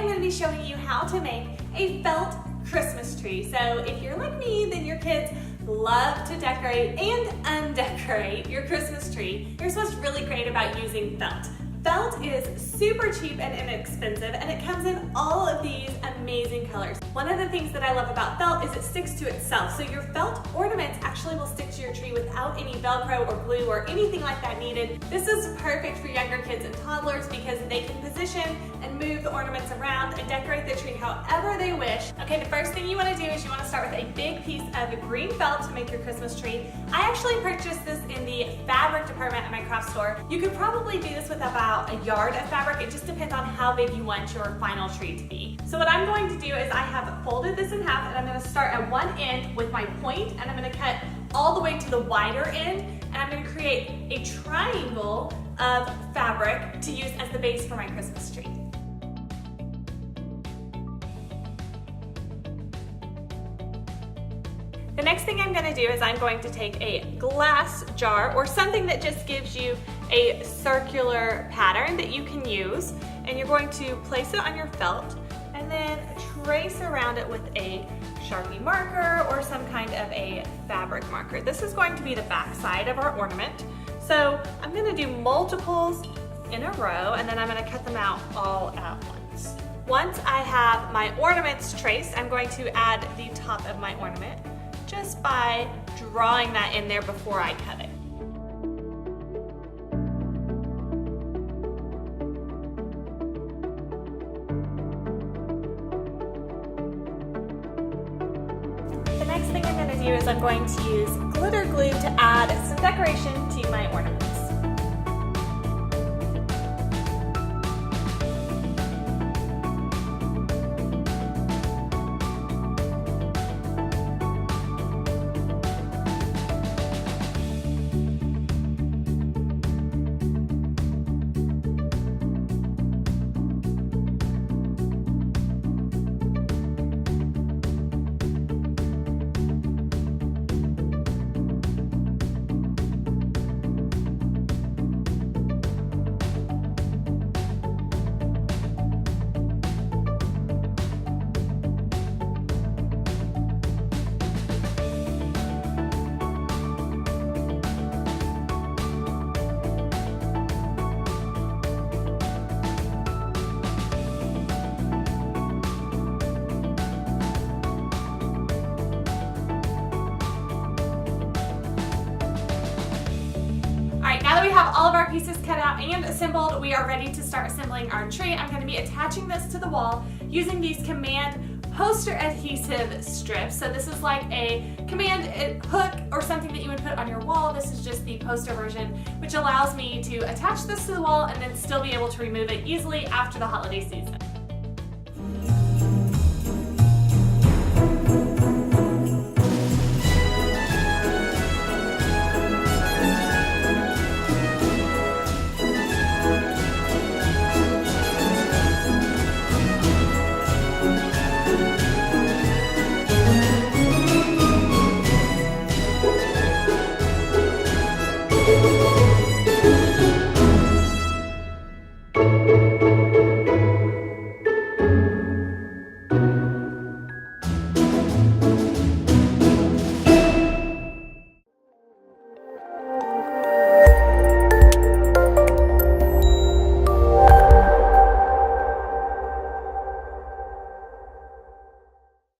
I'm going to be showing you how to make a felt Christmas tree. So if you're like me, then your kids love to decorate and undecorate your Christmas tree. Here's what's really great about using felt. Felt is super cheap and inexpensive, and it comes in all of these amazing colors. One of the things that I love about felt is it sticks to itself. So your felt ornaments actually will stick to your tree without any Velcro or glue or anything like that needed. This is perfect for younger kids and toddlers because they can position and move the ornaments around and decorate the tree however they wish. Okay, the first thing you want to do is you want to start with a big piece of green felt to make your Christmas tree. I actually purchased this in the fabric department at my craft store. You could probably do this with about a yard of fabric. It just depends on how big you want your final tree to be. So what I'm going to do is I have folded this in half, and I'm going to start at one end with my point, and I'm going to cut all the way to the wider end, and I'm going to create a triangle of fabric to use as the base for my Christmas tree. The next thing I'm going to do is I'm going to take a glass jar or something that just gives you a circular pattern that you can use, and you're going to place it on your felt and then trace around it with a Sharpie marker or some kind of a fabric marker. This is going to be the back side of our ornament. So I'm going to do multiples in a row, and then I'm going to cut them out all at once. Once I have my ornaments traced, I'm going to add the top of my ornament just by drawing that in there before I cut it. The next thing I'm going to do is I'm going to use glitter glue to add some decoration to my ornaments. Now that we have all of our pieces cut out and assembled, we are ready to start assembling our tree. I'm going to be attaching this to the wall using these Command poster adhesive strips. So this is like a Command hook or something that you would put on your wall. This is just the poster version, which allows me to attach this to the wall and then still be able to remove it easily after the holiday season.